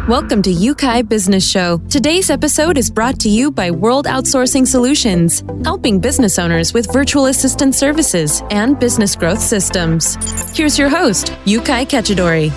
Welcome to UK Business Show. Today's episode is brought to you by World Outsourcing Solutions, helping business owners with virtual assistant services and business growth systems. Here's your host, UK Kachidori.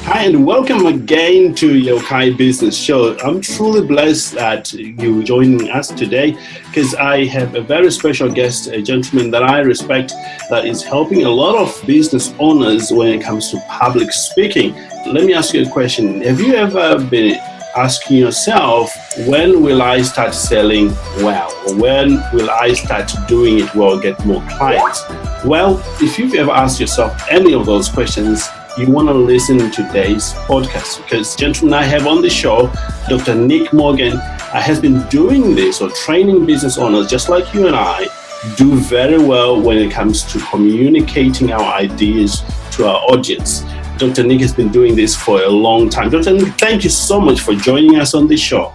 Hi, and welcome again to Yokai Business Show. I'm truly blessed that you're joining us today because I have a very special guest, a gentleman that I respect that is helping a lot of business owners when it comes to public speaking. Let me ask you a question. Have you ever been asking yourself, when will I start selling well? Or when will I start doing it well, get more clients? Well, if you've ever asked yourself any of those questions, you want to listen to today's podcast because gentleman I have on the show, Dr. Nick Morgan, has been doing this or training business owners just like you and I do very well when it comes to communicating our ideas to our audience. Dr. Nick has been doing this for a long time. Dr. Nick, thank you so much for joining us on the show.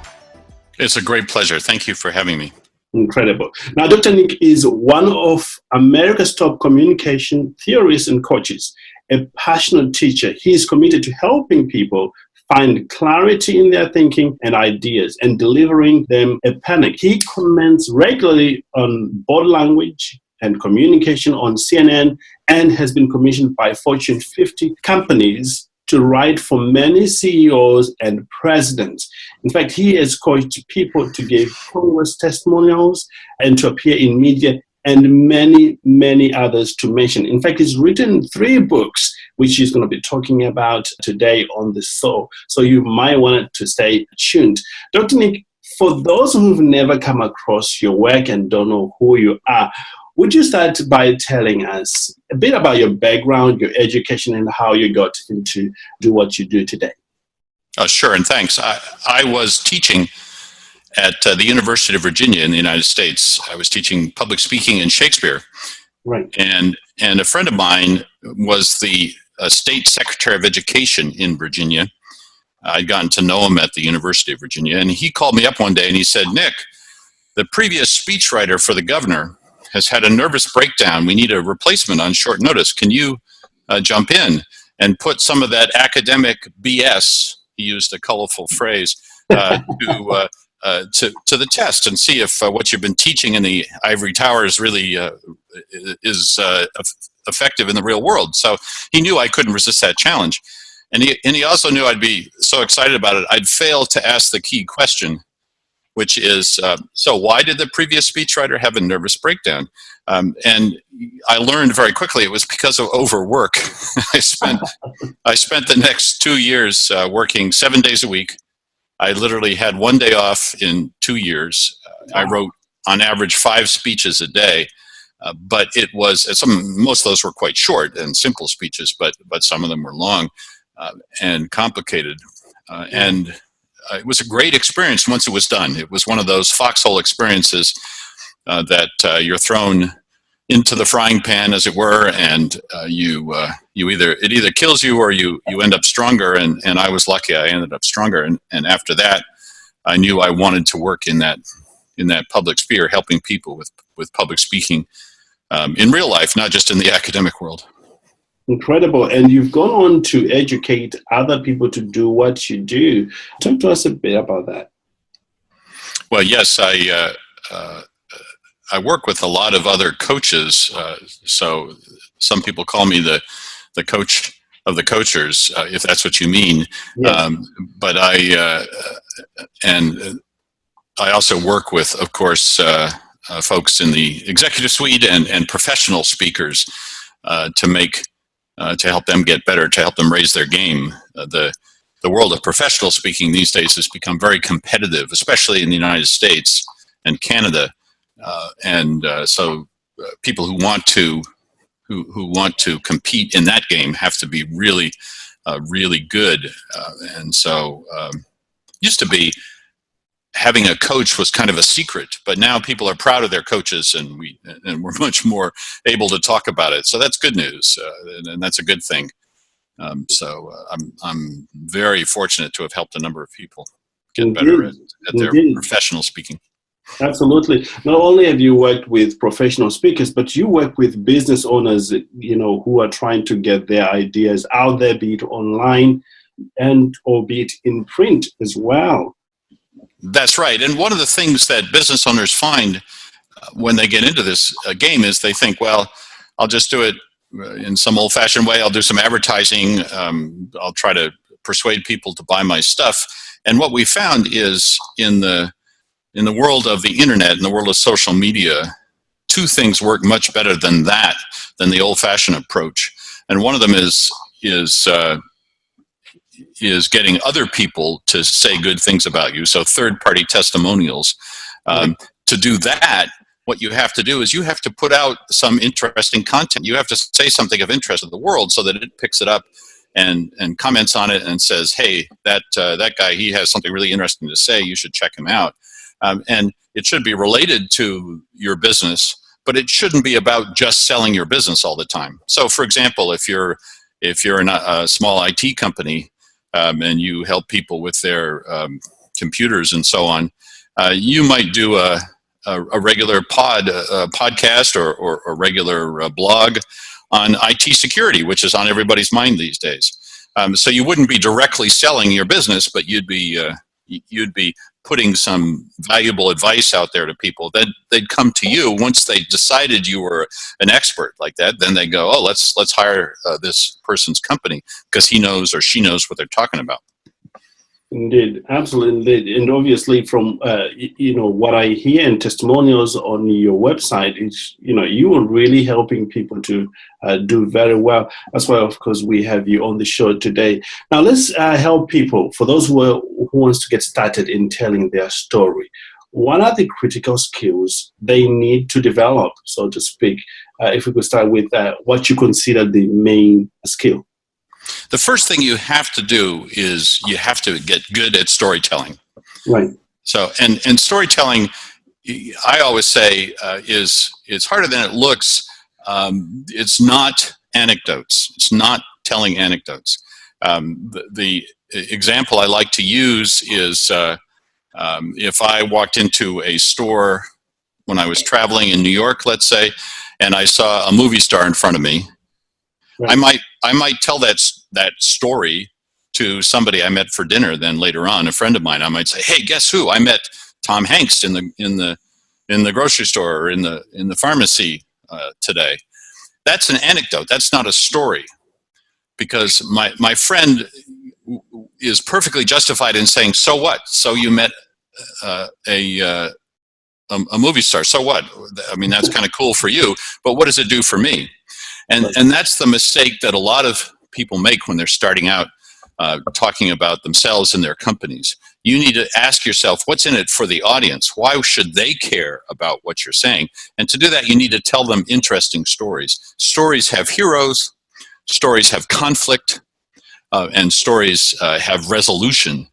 It's a great pleasure. Thank you for having me. Incredible. Now, Dr. Nick is one of America's top communication theorists and coaches, a passionate teacher. He is committed to helping people find clarity in their thinking and ideas and delivering them a panic. He comments regularly on body language and communication on CNN and has been commissioned by Fortune 50 companies to write for many CEOs and presidents. In fact, he has coached people to give Congress testimonials and to appear in media and many, many others to mention. In fact, he's written 3 books, which he's going to be talking about today on the show. So you might want to stay tuned. Dr. Nick, for those who've never come across your work and don't know who you are, would you start by telling us a bit about your background, your education, and how you got into do what you do today? Sure, and thanks. I was teaching at the University of Virginia in the United States. I was teaching public speaking and Shakespeare. Right. And a friend of mine was the state secretary of education in Virginia. I'd gotten to know him at the University of Virginia, and he called me up one day and he said, "Nick, the previous speechwriter for the governor has had a nervous breakdown. We need a replacement on short notice. Can you jump in and put some of that academic BS," he used a colorful phrase, to the test and see if what you've been teaching in the ivory towers really is effective in the real world. So he knew I couldn't resist that challenge. And he also knew I'd be so excited about it, I'd fail to ask the key question, which is, so why did the previous speechwriter have a nervous breakdown? And I learned very quickly it was because of overwork. I spent the next 2 years working 7 days a week. I literally had 1 day off in 2 years. I wrote on average 5 speeches a day, but it was most of those were quite short and simple speeches, but some of them were long and complicated. And it was a great experience once it was done. It was one of those foxhole experiences that you're thrown into the frying pan, as it were, and it either kills you or you end up stronger. And I was lucky; I ended up stronger. And after that, I knew I wanted to work in that public sphere, helping people with public speaking in real life, not just in the academic world. Incredible. And you've gone on to educate other people to do what you do. Talk to us a bit about that. Well, yes, I work with a lot of other coaches. So some people call me the coach of the coachers, if that's what you mean. Yes. But I also work with, of course, folks in the executive suite and professional speakers to help them get better, to help them raise their game. The world of professional speaking these days has become very competitive, especially in the United States and Canada. So people who want to compete in that game have to be really, really good. And so used to be having a coach was kind of a secret, but now people are proud of their coaches, and we're much more able to talk about it. So that's good news, and that's a good thing. So I'm very fortunate to have helped a number of people get better at their professional speaking. Absolutely. Not only have you worked with professional speakers, but you work with business owners, who are trying to get their ideas out there, be it online and or be it in print as well. That's right. And one of the things that business owners find when they get into this game is they think, well, I'll just do it in some old-fashioned way. I'll do some advertising. I'll try to persuade people to buy my stuff. And what we found is in the world of the internet, in the world of social media, two things work much better than the old-fashioned approach. And one of them is getting other people to say good things about you. So third-party testimonials. To do that, what you have to do is you have to put out some interesting content. You have to say something of interest to the world so that it picks it up and comments on it and says, hey, that guy, he has something really interesting to say. You should check him out. And it should be related to your business, but it shouldn't be about just selling your business all the time. So, for example, if you're a small IT company and you help people with their computers and so on, you might do a regular podcast or a regular blog on IT security, which is on everybody's mind these days. So you wouldn't be directly selling your business, but you'd be putting some valuable advice out there to people. Then they'd come to you once they decided you were an expert like that. Then they go, oh, let's hire this person's company because he knows or she knows what they're talking about. Indeed, absolutely. And obviously from, what I hear in testimonials on your website is, you are really helping people to do very well. That's why, of course, we have you on the show today. Now, let's help people, for those who wants to get started in telling their story. What are the critical skills they need to develop, so to speak? If we could start with what you consider the main skill. The first thing you have to do is you have to get good at storytelling. Right. So, and storytelling, I always say, it's harder than it looks. It's not anecdotes. It's not telling anecdotes. The example I like to use is if I walked into a store when I was traveling in New York, let's say, and I saw a movie star in front of me. Right. I might tell that story to somebody I met for dinner. Then later on, a friend of mine, I might say, "Hey, guess who? I met Tom Hanks in the grocery store or in the pharmacy today." That's an anecdote. That's not a story, because my friend is perfectly justified in saying, "So what? So you met a movie star? So what? I mean, that's kind of cool for you, but what does it do for me?" And that's the mistake that a lot of people make when they're starting out talking about themselves and their companies. You need to ask yourself, what's in it for the audience? Why should they care about what you're saying? And to do that, you need to tell them interesting stories. Stories have heroes, stories have conflict, and stories have resolution.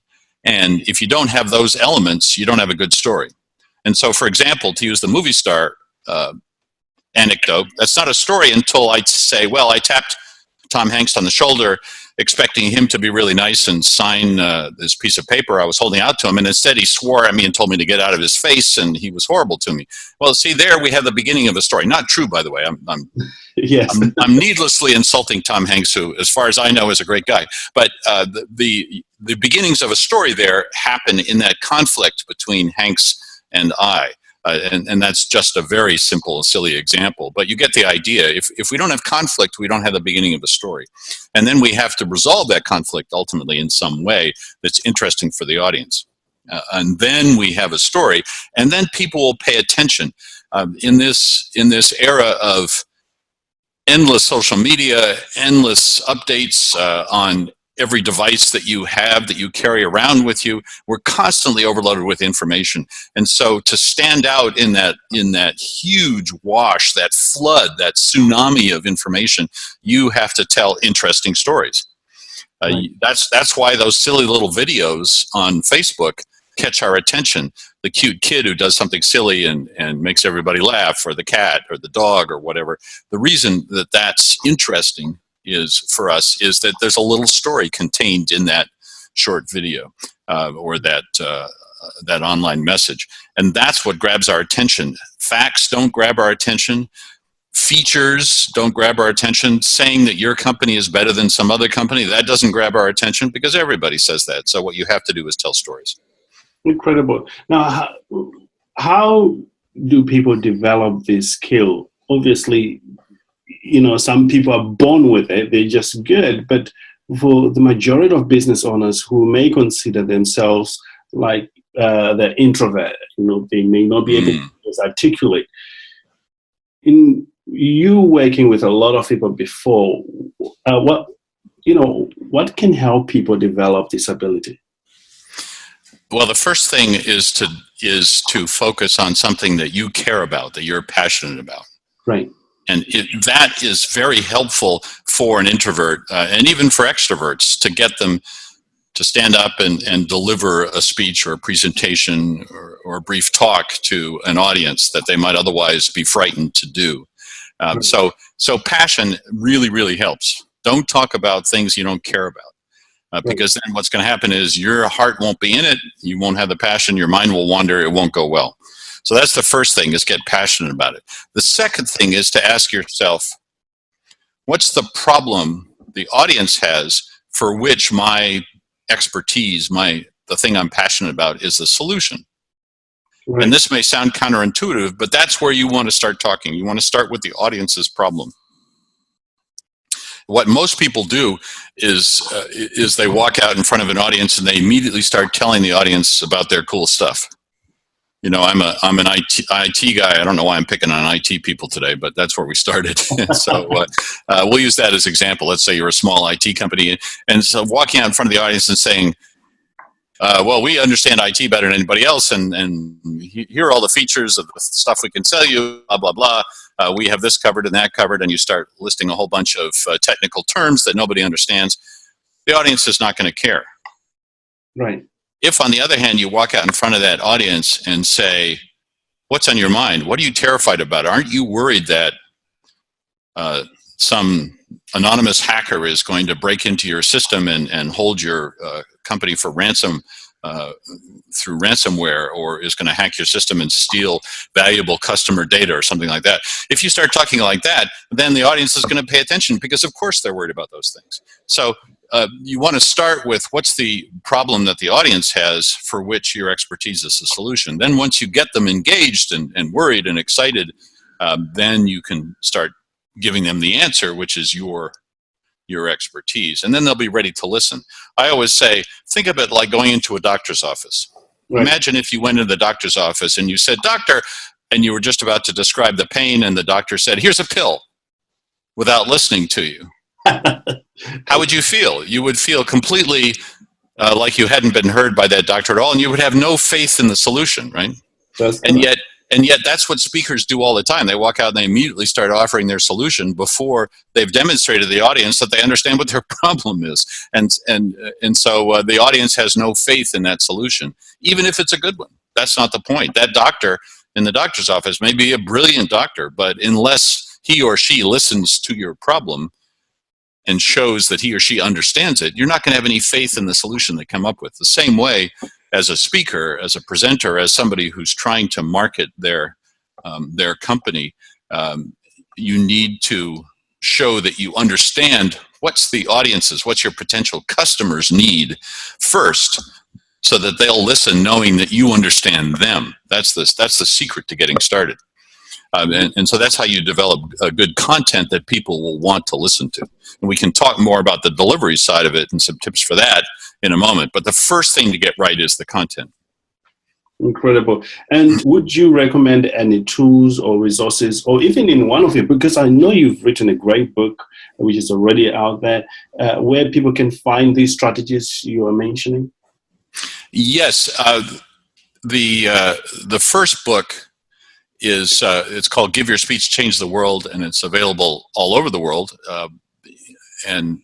And if you don't have those elements, you don't have a good story. And so, for example, to use the movie star anecdote, that's not a story until I say, well, I tapped Tom Hanks on the shoulder expecting him to be really nice and sign this piece of paper I was holding out to him, and instead he swore at me and told me to get out of his face, and he was horrible to me. Well, see, there we have the beginning of a story. Not true, by the way. Yes. I'm needlessly insulting Tom Hanks, who, as far as I know, is a great guy. But the beginnings of a story there happen in that conflict between Hanks and I. And that's just a very simple, silly example. But you get the idea. If we don't have conflict, we don't have the beginning of a story. And then we have to resolve that conflict ultimately in some way that's interesting for the audience. And then we have a story. And then people will pay attention. In this era of endless social media, endless updates on every device that you have, that you carry around with you, we're constantly overloaded with information. And so to stand out in that huge wash, that flood, that tsunami of information, you have to tell interesting stories. Right. That's why those silly little videos on Facebook catch our attention. The cute kid who does something silly and makes everybody laugh, or the cat or the dog or whatever. The reason that that's interesting for us is that there's a little story contained in that short video or that that online message. And that's what grabs our attention. Facts don't grab our attention. Features don't grab our attention. Saying that your company is better than some other company, that doesn't grab our attention because everybody says that. So what you have to do is tell stories. Incredible. Now, how do people develop this skill? Obviously, some people are born with it. They're just good. But for the majority of business owners who may consider themselves like the introvert, they may not be able to articulate. In you working with a lot of people before, what can help people develop this ability? Well, the first thing is to focus on something that you care about, that you're passionate about. Right. And that is very helpful for an introvert and even for extroverts to get them to stand up and deliver a speech or a presentation or a brief talk to an audience that they might otherwise be frightened to do. Right. So passion really, really helps. Don't talk about things you don't care about. Because then what's going to happen is your heart won't be in it. You won't have the passion. Your mind will wander. It won't go well. So that's the first thing, is get passionate about it. The second thing is to ask yourself, what's the problem the audience has for which my expertise, the thing I'm passionate about, is the solution? Right. And this may sound counterintuitive, but that's where you want to start talking. You want to start with the audience's problem. What most people do is they walk out in front of an audience and they immediately start telling the audience about their cool stuff. I'm an IT guy. I don't know why I'm picking on IT people today, but that's where we started. So we'll use that as an example. Let's say you're a small IT company, and so walking out in front of the audience and saying, well, we understand IT better than anybody else, and here are all the features of the stuff we can sell you, blah, blah, blah. We have this covered and that covered, and you start listing a whole bunch of technical terms that nobody understands. The audience is not going to care. Right. If, on the other hand, you walk out in front of that audience and say, what's on your mind? What are you terrified about? Aren't you worried that some anonymous hacker is going to break into your system and hold your company for ransom through ransomware, or is going to hack your system and steal valuable customer data or something like that? If you start talking like that, then the audience is going to pay attention because, of course, they're worried about those things. So you want to start with what's the problem that the audience has for which your expertise is the solution. Then once you get them engaged and worried and excited, then you can start giving them the answer, which is your expertise. And then they'll be ready to listen. I always say, think of it like going into a doctor's office. Right. Imagine if you went into the doctor's office and you said, "Doctor," and you were just about to describe the pain, and the doctor said, "Here's a pill," without listening to you. How would you feel? You would feel completely like you hadn't been heard by that doctor at all, and you would have no faith in the solution, right? And yet that's what speakers do all the time. They walk out and they immediately start offering their solution before they've demonstrated to the audience that they understand what their problem is. And so the audience has no faith in that solution, even if it's a good one. That's not the point. That doctor in the doctor's office may be a brilliant doctor, but unless he or she listens to your problem and shows that he or she understands it, you're not going to have any faith in the solution they come up with. The same way, as a speaker, as a presenter, as somebody who's trying to market their company, you need to show that you understand what's the audience's, what's your potential customers' need first, so that they'll listen knowing that you understand them. That's the secret to getting started. And so that's how you develop a good content that people will want to listen to. And we can talk more about the delivery side of it and some tips for that in a moment. But the first thing to get right is the content. Incredible. And would you recommend any tools or resources, or even in one of your, because I know you've written a great book, which is already out there, where people can find these strategies you are mentioning? Yes. The first book is it's called Give Your Speech, Change the World, and it's available all over the world. And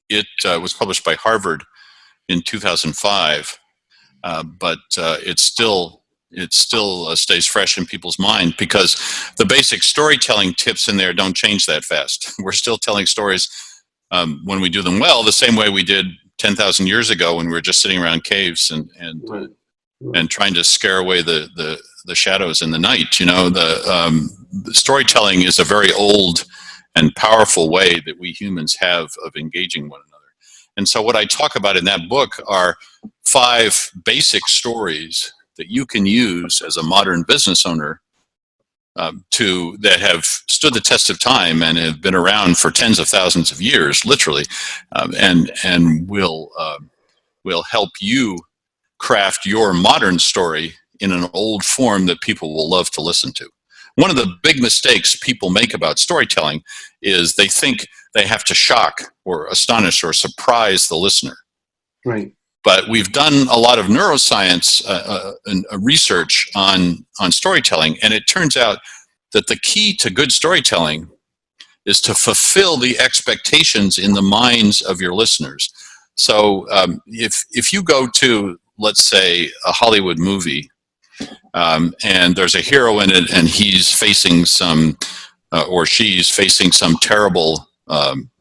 it was published by Harvard in 2005, but it still stays fresh in people's mind because the basic storytelling tips in there don't change that fast. We're still telling stories when we do them well, the same way we did 10,000 years ago when we were just sitting around caves and right. and trying to scare away the shadows in the night. You know, the storytelling is a very old and powerful way that we humans have of engaging one another. And so what I talk about in that book are 5 basic stories that you can use as a modern business owner that have stood the test of time and have been around for tens of thousands of years, literally, and will help you craft your modern story in an old form that people will love to listen to. One of the big mistakes people make about storytelling is they think they have to shock or astonish or surprise the listener. Right. But we've done a lot of neuroscience and research on storytelling, and it turns out that the key to good storytelling is to fulfill the expectations in the minds of your listeners. So if you go to, let's say, a Hollywood movie, and there's a hero in it, and he's facing some, or she's facing some terrible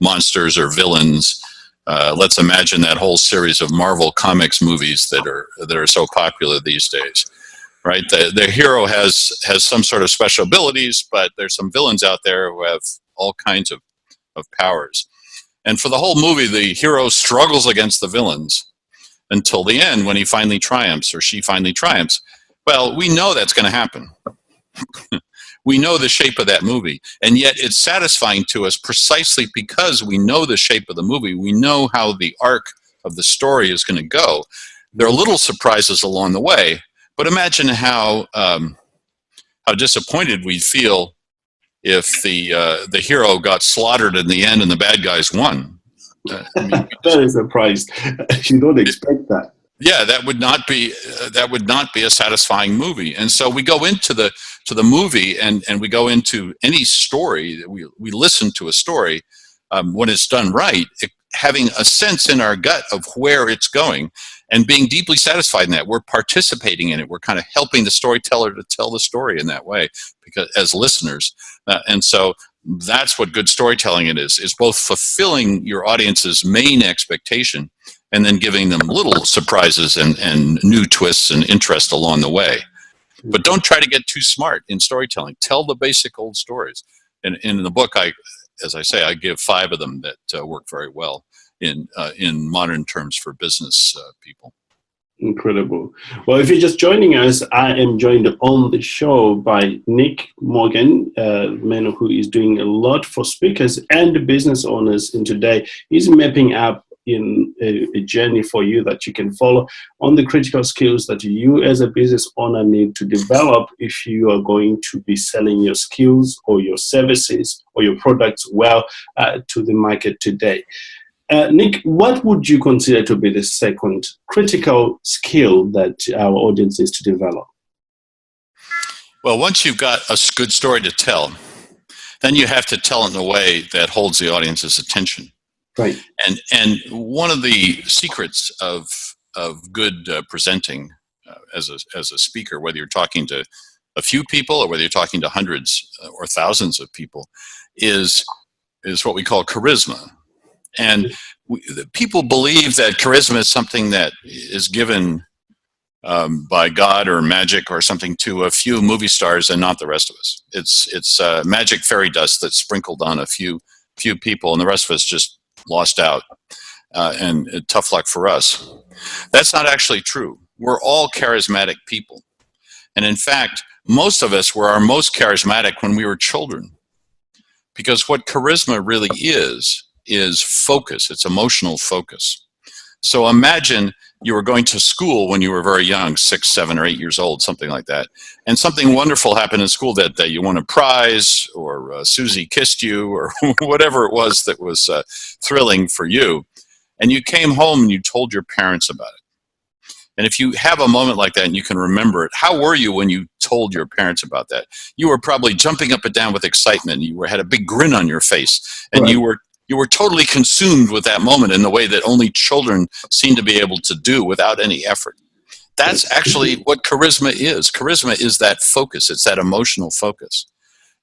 monsters or villains. Let's imagine that whole series of Marvel Comics movies that are so popular these days, right? The hero has some sort of special abilities, but there's some villains out there who have all kinds of powers. And for the whole movie, the hero struggles against the villains until the end when he finally triumphs or she finally triumphs. Well, we know that's going to happen. We know the shape of that movie, and yet it's satisfying to us precisely because we know the shape of the movie. We know how the arc of the story is going to go. There are little surprises along the way, but imagine how disappointed we'd feel if the hero got slaughtered in the end and the bad guys won. Very surprised. You don't expect that. Yeah, that would not be a satisfying movie. And so we go into the movie and we go into any story. We listen to a story when it's done right, having a sense in our gut of where it's going and being deeply satisfied in that. We're participating in it. We're kind of helping the storyteller to tell the story in that way, because as listeners. And so that's what good storytelling it is both fulfilling your audience's main expectation and then giving them little surprises and new twists and interest along the way. But don't try to get too smart in storytelling. Tell the basic old stories. And in the book, I give 5 of them that work very well in modern terms for business people. Incredible. Well, if you're just joining us, I am joined on the show by Nick Morgan, a man who is doing a lot for speakers and business owners. And today he's mapping up in a journey for you that you can follow on the critical skills that you as a business owner need to develop if you are going to be selling your skills or your services or your products well to the market today. Nick, what would you consider to be the second critical skill that our audience needs to develop? Well, once you've got a good story to tell, then you have to tell it in a way that holds the audience's attention. Right. And one of the secrets of good presenting as a speaker, whether you're talking to a few people or whether you're talking to hundreds or thousands of people, is what we call charisma. And people believe that charisma is something that is given by God or magic or something to a few movie stars and not the rest of us. It's magic fairy dust that's sprinkled on a few people, and the rest of us just lost out, and tough luck for us. That's not actually true. We're all charismatic people. And in fact, most of us were our most charismatic when we were children. Because what charisma really is focus. It's emotional focus. So imagine you were going to school when you were very young, 6, 7, or 8 years old, something like that, and something wonderful happened in school that day. You won a prize, or Susie kissed you, or whatever it was that was thrilling for you, and you came home and you told your parents about it. And if you have a moment like that and you can remember it, how were you when you told your parents about that? You were probably jumping up and down with excitement. You had a big grin on your face, and right. You were totally consumed with that moment in the way that only children seem to be able to do without any effort. That's actually what charisma is. Charisma is that focus. It's that emotional focus.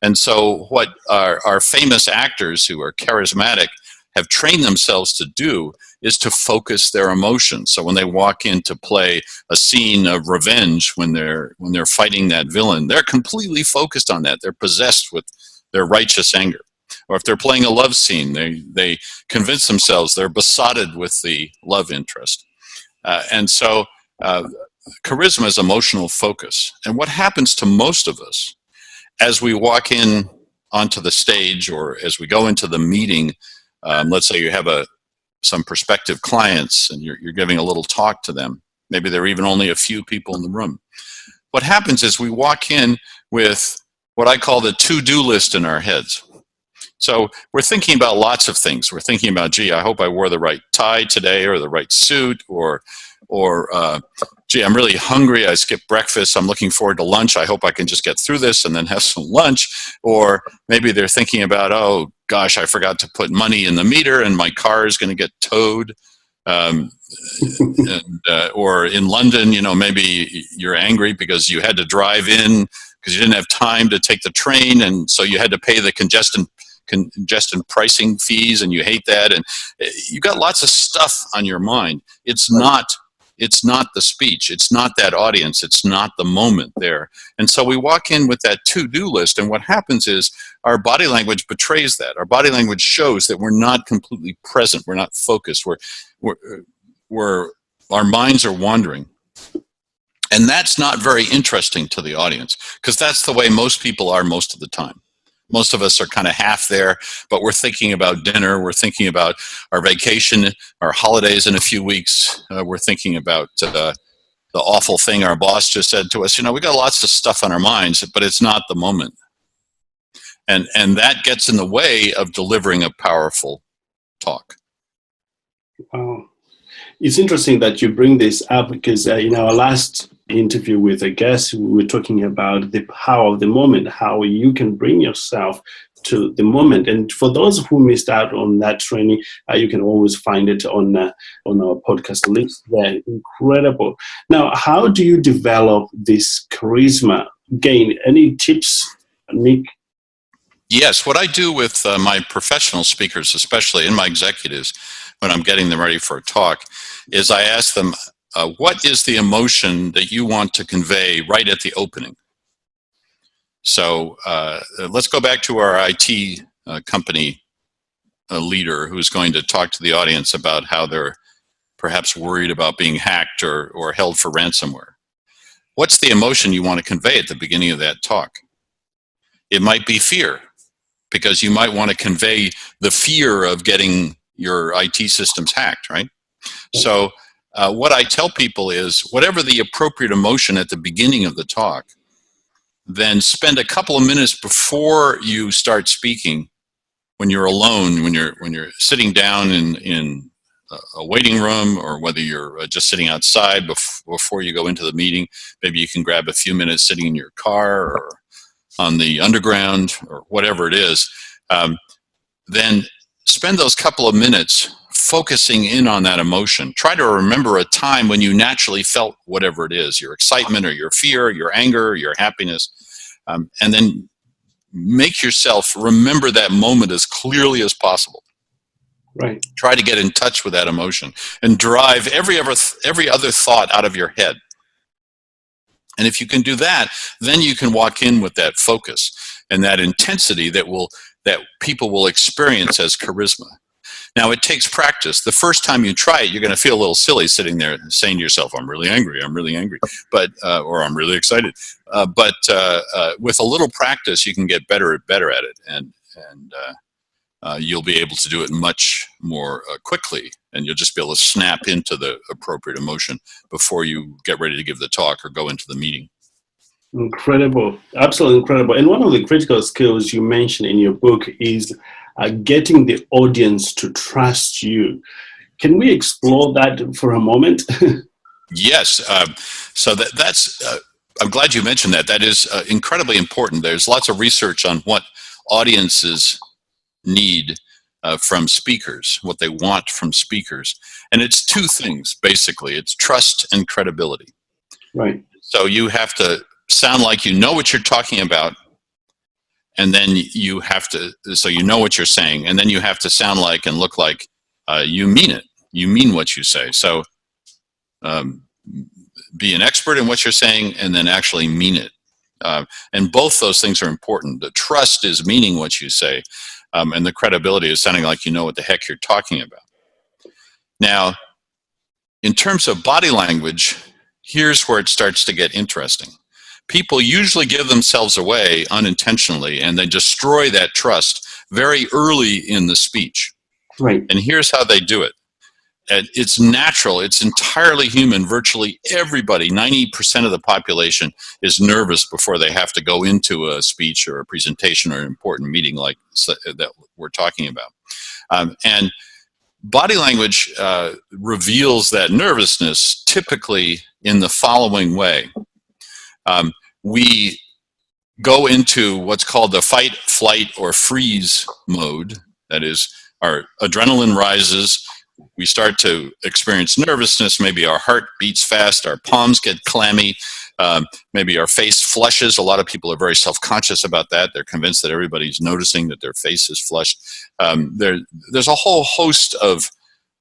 And so what our famous actors who are charismatic have trained themselves to do is to focus their emotions. So when they walk in to play a scene of revenge, when they're fighting that villain, they're completely focused on that. They're possessed with their righteous anger. Or if they're playing a love scene, they convince themselves they're besotted with the love interest. And so charisma is emotional focus. And what happens to most of us as we walk in onto the stage, or as we go into the meeting, let's say you have some prospective clients and you're giving a little talk to them. Maybe there are even only a few people in the room. What happens is we walk in with what I call the to-do list in our heads. So we're thinking about lots of things. We're thinking about, gee, I hope I wore the right tie today, or the right suit, or gee, I'm really hungry. I skipped breakfast. I'm looking forward to lunch. I hope I can just get through this and then have some lunch. Or maybe they're thinking about, oh, gosh, I forgot to put money in the meter and my car is going to get towed. Or in London, maybe you're angry because you had to drive in because you didn't have time to take the train, and so you had to pay the congestion pricing fees, and you hate that, and you got lots of stuff on your mind. It's not the speech. It's not that audience. It's not the moment there. And so we walk in with that to-do list, and what happens is our body language betrays that. Our body language shows that we're not completely present. We're not focused. Our minds are wandering. And that's not very interesting to the audience, because that's the way most people are most of the time. Most of us are kind of half there, but we're thinking about dinner. We're thinking about our vacation, our holidays in a few weeks. We're thinking about the awful thing our boss just said to us. We got lots of stuff on our minds, but it's not the moment. And that gets in the way of delivering a powerful talk. Wow. It's interesting that you bring this up, because in our last interview with a guest, we were talking about the power of the moment, how you can bring yourself to the moment. And for those who missed out on that training, you can always find it on our podcast list there. Incredible. Now, how do you develop this charisma? Again, any tips, Nick? Yes, what I do with my professional speakers, especially in my executives, when I'm getting them ready for a talk, is I ask them, what is the emotion that you want to convey right at the opening? So let's go back to our IT company leader who's going to talk to the audience about how they're perhaps worried about being hacked or held for ransomware. What's the emotion you want to convey at the beginning of that talk? It might be fear, because you might want to convey the fear of getting your IT systems hacked, right? So what I tell people is, whatever the appropriate emotion at the beginning of the talk, then spend a couple of minutes before you start speaking, when you're alone, when you're sitting down in a waiting room, or whether you're just sitting outside before you go into the meeting. Maybe you can grab a few minutes sitting in your car or on the underground or whatever it is. Then spend those couple of minutes focusing in on that emotion. Try to remember a time when you naturally felt whatever it is, your excitement or your fear, your anger, your happiness, and then make yourself remember that moment as clearly as possible. Right. Try to get in touch with that emotion and drive every other thought out of your head. And if you can do that, then you can walk in with that focus and that intensity that people will experience as charisma. Now, it takes practice. The first time you try it, you're going to feel a little silly sitting there saying to yourself, I'm really angry, but or I'm really excited. But with a little practice, you can get better at it, and you'll be able to do it much more quickly, and you'll just be able to snap into the appropriate emotion before you get ready to give the talk or go into the meeting. Incredible. Absolutely incredible. And one of the critical skills you mentioned in your book is getting the audience to trust you. Can we explore that for a moment? Yes. So that's I'm glad you mentioned that. That is incredibly important. There's lots of research on what audiences need from speakers, what they want from speakers. And it's two things, basically. It's trust and credibility. Right. So you have to sound like you know what you're talking about, and then you have to, so you know what you're saying, and then you have to sound like and look like you mean it. You mean what you say. So be an expert in what you're saying, and then actually mean it. And both those things are important. The trust is meaning what you say, and the credibility is sounding like you know what the heck you're talking about. Now, in terms of body language, here's where it starts to get interesting. People usually give themselves away unintentionally, and they destroy that trust very early in the speech. Right. And here's how they do it. It's natural. It's entirely human. Virtually everybody, 90% of the population, is nervous before they have to go into a speech or a presentation or an important meeting like that we're talking about. And body language reveals that nervousness typically in the following way. We go into what's called the fight, flight, or freeze mode. That is, our adrenaline rises. We start to experience nervousness. Maybe our heart beats fast. Our palms get clammy. Maybe our face flushes. A lot of people are very self-conscious about that. They're convinced that everybody's noticing that their face is flushed. There's a whole host of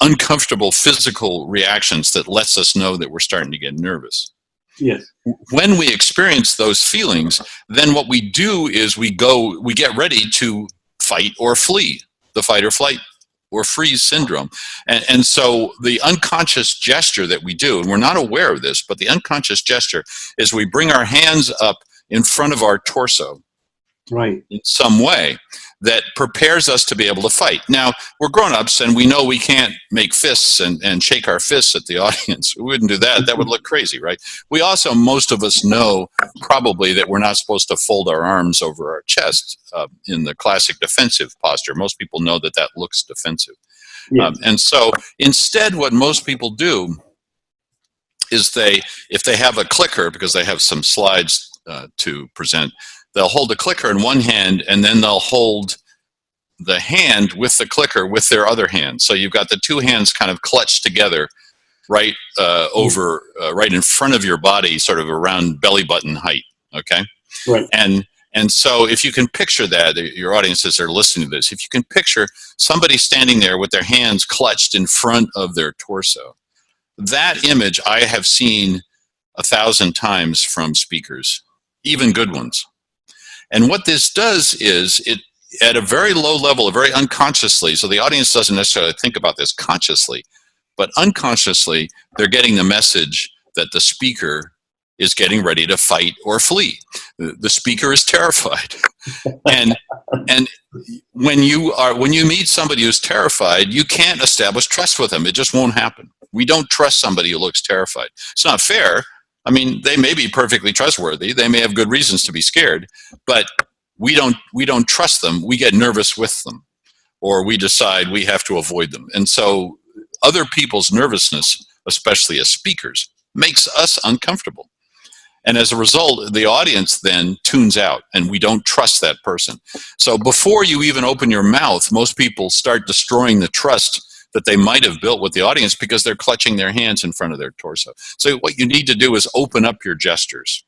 uncomfortable physical reactions that lets us know that we're starting to get nervous. Yes. When we experience those feelings, then what we do is we get ready to fight or flee, the fight or flight or freeze syndrome. And so the unconscious gesture that we do, and we're not aware of this, but the unconscious gesture is we bring our hands up in front of our torso, right, in some way that prepares us to be able to fight. Now, we're grown-ups, and we know we can't make fists and shake our fists at the audience. We wouldn't do that. That would look crazy, right? We also, most of us know probably that we're not supposed to fold our arms over our chest in the classic defensive posture. Most people know that that looks defensive. Yes. And so instead, what most people do is if they have a clicker, because they have some slides to present, they'll hold a clicker in one hand, and then they'll hold the hand with the clicker with their other hand. So you've got the two hands kind of clutched together right right in front of your body, sort of around belly button height, okay? Right. And so if you can picture that, your audiences are listening to this, if you can picture somebody standing there with their hands clutched in front of their torso, that image I have seen 1,000 times from speakers, even good ones. And what this does is it, at a very low level, very unconsciously, so the audience doesn't necessarily think about this consciously, but unconsciously, they're getting the message that the speaker is getting ready to fight or flee. The speaker is terrified. And when you meet somebody who's terrified, you can't establish trust with them. It just won't happen. We don't trust somebody who looks terrified. It's not fair. I mean, they may be perfectly trustworthy. They may have good reasons to be scared, but we don't trust them. We get nervous with them, or we decide we have to avoid them. And so other people's nervousness, especially as speakers, makes us uncomfortable. And as a result, the audience then tunes out, and we don't trust that person. So before you even open your mouth, most people start destroying the trust that they might have built with the audience because they're clutching their hands in front of their torso. So what you need to do is open up your gestures.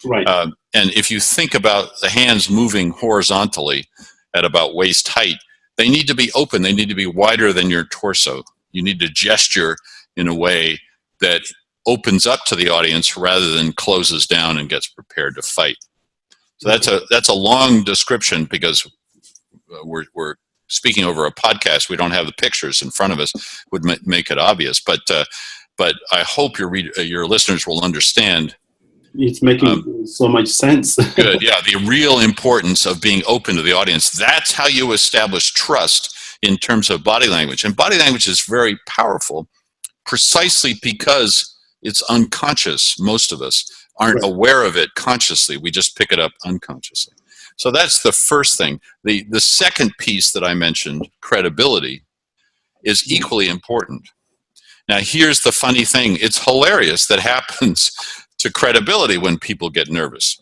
Right. And if you think about the hands moving horizontally at about waist height, they need to be open. They need to be wider than your torso. You need to gesture in a way that opens up to the audience rather than closes down and gets prepared to fight. So that's a long description because we're speaking over a podcast. We don't have the pictures in front of us, would make it obvious. But I hope your listeners will understand. It's making so much sense. Good, yeah. The real importance of being open to the audience. That's how you establish trust in terms of body language. And body language is very powerful precisely because it's unconscious. Most of us aren't aware of it consciously. We just pick it up unconsciously. So that's the first thing. The second piece that I mentioned, credibility, is equally important. Now, here's the funny thing. It's hilarious that happens to credibility when people get nervous.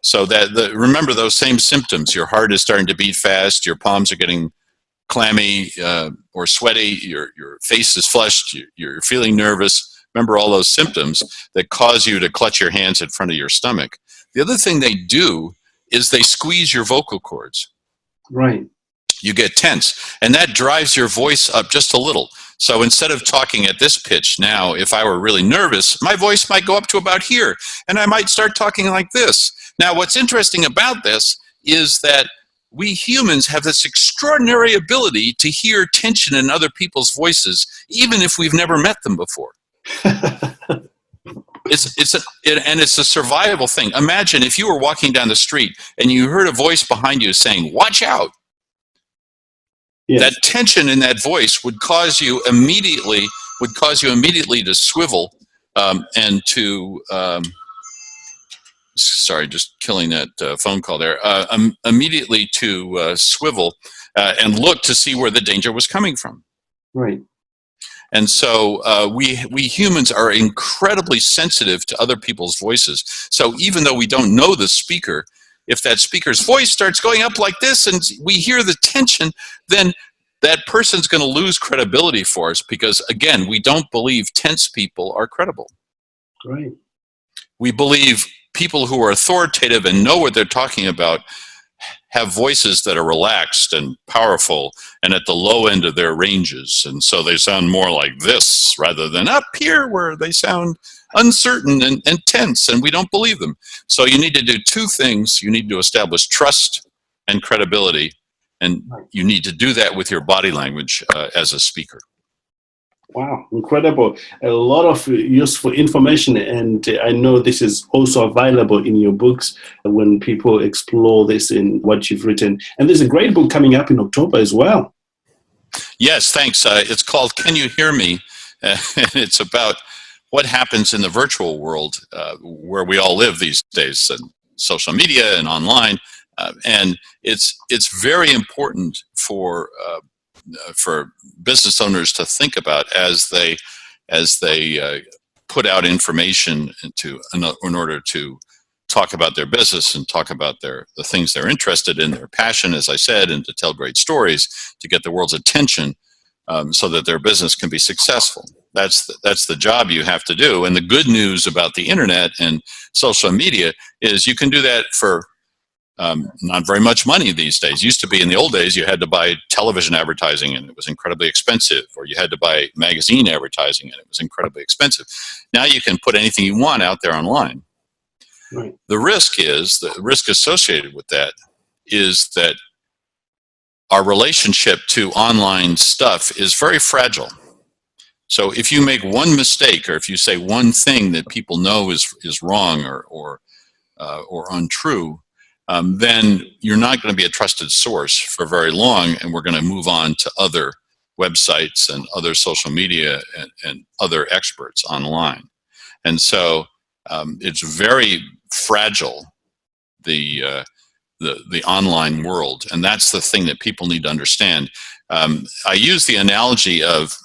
So remember those same symptoms. Your heart is starting to beat fast. Your palms are getting clammy or sweaty. Your face is flushed. You're feeling nervous. Remember all those symptoms that cause you to clutch your hands in front of your stomach. The other thing they do is they squeeze your vocal cords. Right. You get tense, and that drives your voice up just a little. So instead of talking at this pitch now, if I were really nervous, my voice might go up to about here, and I might start talking like this. Now, what's interesting about this is that we humans have this extraordinary ability to hear tension in other people's voices, even if we've never met them before. It's a survival thing. Imagine if you were walking down the street and you heard a voice behind you saying, "Watch out." Yes. That tension in that voice would cause you immediately to swivel and to sorry, just killing that phone call there. Immediately to swivel and look to see where the danger was coming from. Right. And so we humans are incredibly sensitive to other people's voices. So even though we don't know the speaker, if that speaker's voice starts going up like this and we hear the tension, then that person's going to lose credibility for us because, again, we don't believe tense people are credible. Right. We believe people who are authoritative and know what they're talking about have voices that are relaxed and powerful and at the low end of their ranges. And so they sound more like this rather than up here where they sound uncertain and tense, and we don't believe them. So you need to do two things. You need to establish trust and credibility, and you need to do that with your body language as a speaker. Wow, incredible. A lot of useful information, and I know this is also available in your books when people explore this in what you've written. And there's a great book coming up in October as well. Yes, thanks. It's called Can You Hear Me? And it's about what happens in the virtual world where we all live these days, and social media and online. And it's very important for business owners to think about as they put out information in order to talk about their business and talk about the things they're interested in, their passion, as I said, and to tell great stories to get the world's attention so that their business can be successful. That's the job you have to do. And the good news about the internet and social media is you can do that for not very much money these days. Used to be in the old days, you had to buy television advertising and it was incredibly expensive, or you had to buy magazine advertising and it was incredibly expensive. Now you can put anything you want out there online. Right. The risk associated with that is that our relationship to online stuff is very fragile. So if you make one mistake, or if you say one thing that people know is wrong or untrue, then you're not going to be a trusted source for very long, and we're going to move on to other websites and other social media and other experts online. And so it's very fragile, the online world, and that's the thing that people need to understand. I use the analogy of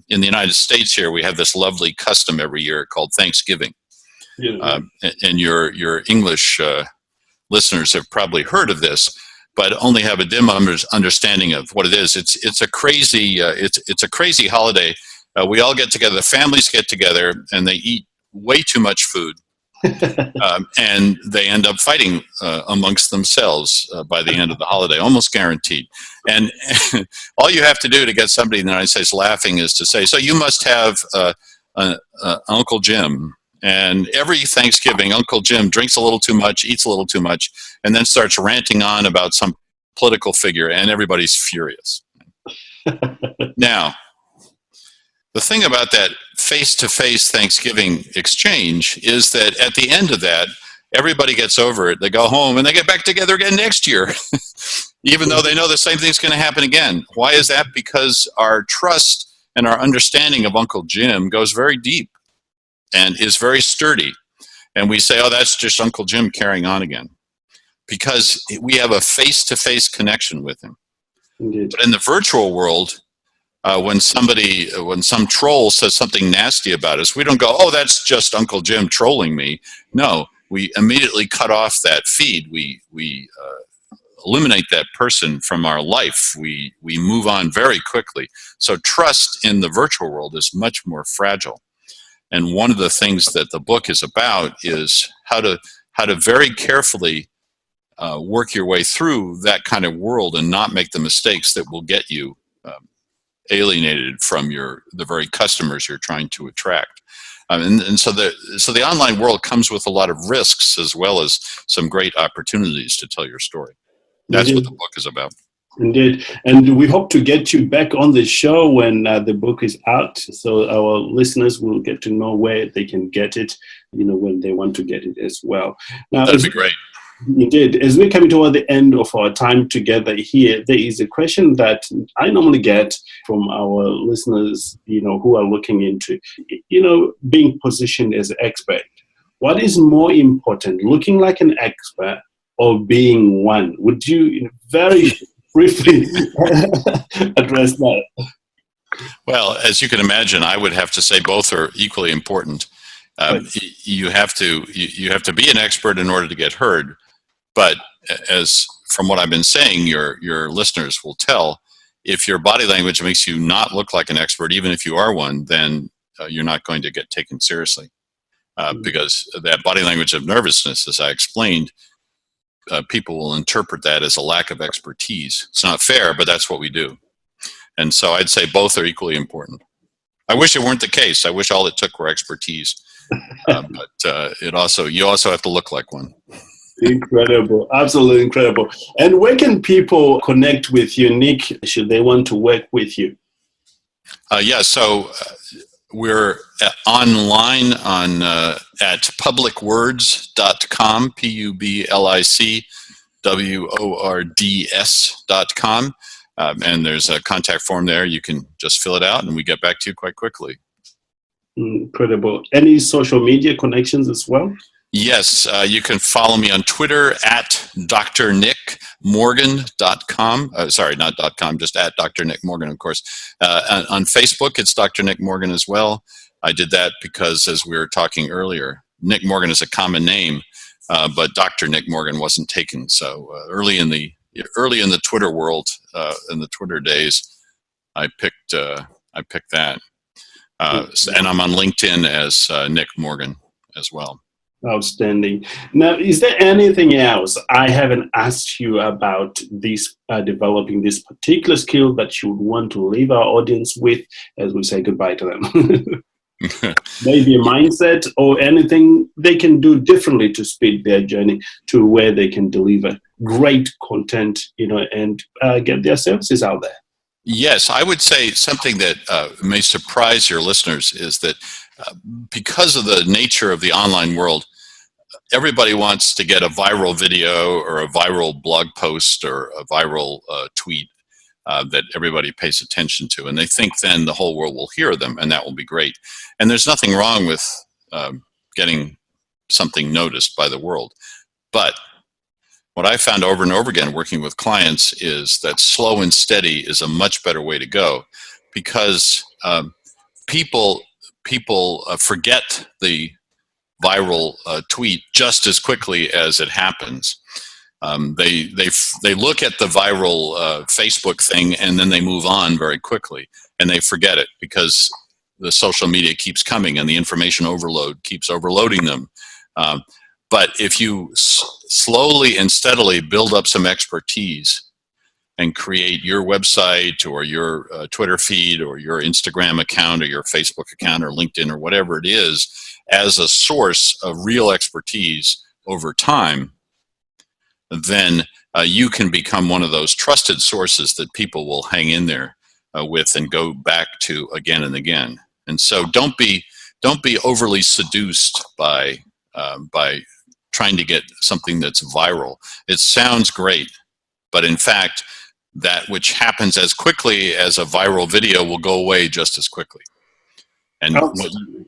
in the United States here, we have this lovely custom every year called Thanksgiving. Yeah. And your English listeners have probably heard of this, but only have a dim understanding of what it is. It's a crazy holiday. We all get together, the families get together, and they eat way too much food, and they end up fighting amongst themselves by the end of the holiday, almost guaranteed. And all you have to do to get somebody in the United States laughing is to say, "So you must have Uncle Jim." And every Thanksgiving, Uncle Jim drinks a little too much, eats a little too much, and then starts ranting on about some political figure, and everybody's furious. Now, the thing about that face-to-face Thanksgiving exchange is that at the end of that, everybody gets over it. They go home, and they get back together again next year, even though they know the same thing's going to happen again. Why is that? Because our trust and our understanding of Uncle Jim goes very deep and is very sturdy. And we say, oh, that's just Uncle Jim carrying on again. Because we have a face-to-face connection with him. Indeed. But in the virtual world, when some troll says something nasty about us, we don't go, oh, that's just Uncle Jim trolling me. No, we immediately cut off that feed. We eliminate that person from our life. We move on very quickly. So trust in the virtual world is much more fragile. And one of the things that the book is about is how to very carefully work your way through that kind of world and not make the mistakes that will get you alienated from the very customers you're trying to attract. And so the online world comes with a lot of risks as well as some great opportunities to tell your story. That's what the book is about. Indeed. And we hope to get you back on the show when the book is out, so our listeners will get to know where they can get it, when they want to get it as well. Now, that'd be great. Indeed. As we're coming toward the end of our time together here, there is a question that I normally get from our listeners, who are looking into, being positioned as an expert. What is more important, looking like an expert or being one? Would you very briefly address that? Well, as you can imagine, I would have to say both are equally important. You have to be an expert in order to get heard. But as from what I've been saying, your listeners will tell, if your body language makes you not look like an expert, even if you are one, then you're not going to get taken seriously. Because that body language of nervousness, as I explained, people will interpret that as a lack of expertise. It's not fair, but that's what we do. And so I'd say both are equally important. I wish it weren't the case. I wish all it took were expertise. But you also have to look like one. Incredible. Absolutely incredible. And where can people connect with you, Nick, should they want to work with you? So we're online at publicwords.com, publicwords.com. And there's a contact form there. You can just fill it out and we get back to you quite quickly. Incredible. Any social media connections as well? Yes, you can follow me on Twitter at drnickmorgan.com. Sorry, not .com, just at Dr. Nick Morgan, of course. On Facebook, it's Dr. Nick Morgan as well. I did that because, as we were talking earlier, Nick Morgan is a common name, but Dr. Nick Morgan wasn't taken. So early in the Twitter world, in the Twitter days, I picked that. And I'm on LinkedIn as Nick Morgan as well. Outstanding. Now, is there anything else I haven't asked you about this developing this particular skill that you would want to leave our audience with as we say goodbye to them? Maybe a mindset or anything they can do differently to speed their journey to where they can deliver great content, and get their services out there. Yes, I would say something that may surprise your listeners is that because of the nature of the online world, everybody wants to get a viral video or a viral blog post or a viral tweet that everybody pays attention to. And they think then the whole world will hear them and that will be great. And there's nothing wrong with getting something noticed by the world. But what I found over and over again working with clients is that slow and steady is a much better way to go, because people forget the viral tweet just as quickly as it happens. They look at the viral Facebook thing and then they move on very quickly and they forget it because the social media keeps coming and the information overload keeps overloading them. But if you slowly and steadily build up some expertise and create your website or your Twitter feed or your Instagram account or your Facebook account or LinkedIn or whatever it is as a source of real expertise over time, then you can become one of those trusted sources that people will hang in there with and go back to again and again. And so don't be overly seduced by trying to get something that's viral. It sounds great, but in fact, that which happens as quickly as a viral video will go away just as quickly. And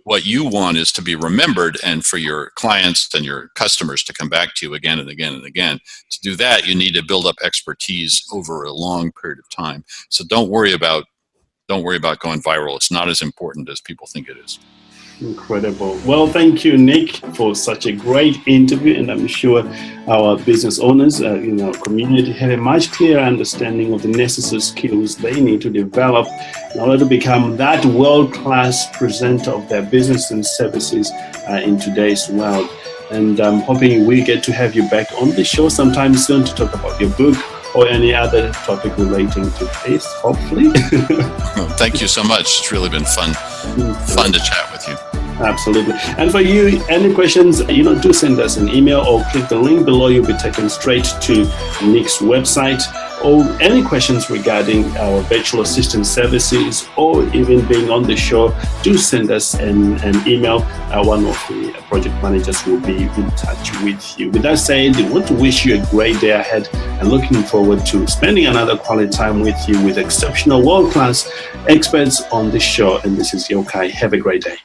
what you want is to be remembered, and for your clients and your customers to come back to you again and again and again. To do that, you need to build up expertise over a long period of time. So don't worry about going viral. It's not as important as people think it is. Incredible. Well, thank you, Nick, for such a great interview, and I'm sure our business owners in our community have a much clearer understanding of the necessary skills they need to develop in order to become that world-class presenter of their business and services in today's world. And I'm hoping we get to have you back on the show sometime soon to talk about your book or any other topic relating to faith, hopefully. Thank you so much. It's really been fun to chat with you. Absolutely. And for you, any questions, do send us an email or click the link below. You'll be taken straight to Nick's website. Or any questions regarding our virtual assistant services or even being on the show, do send us an email. One of the project managers will be in touch with you. With that said, we want to wish you a great day ahead and looking forward to spending another quality time with you with exceptional world-class experts on the show. And this is Yokai. Have a great day.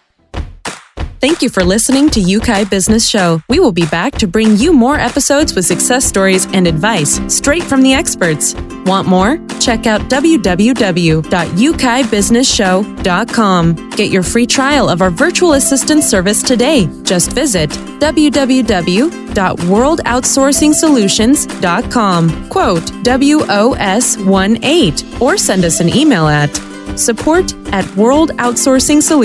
Thank you for listening to Yukai Business Show. We will be back to bring you more episodes with success stories and advice straight from the experts. Want more? Check out www.ukaibusinessshow.com. Get your free trial of our virtual assistant service today. Just visit www.worldoutsourcingsolutions.com. Quote WOS18 or send us an email at support@worldoutsourcingsolutions.com.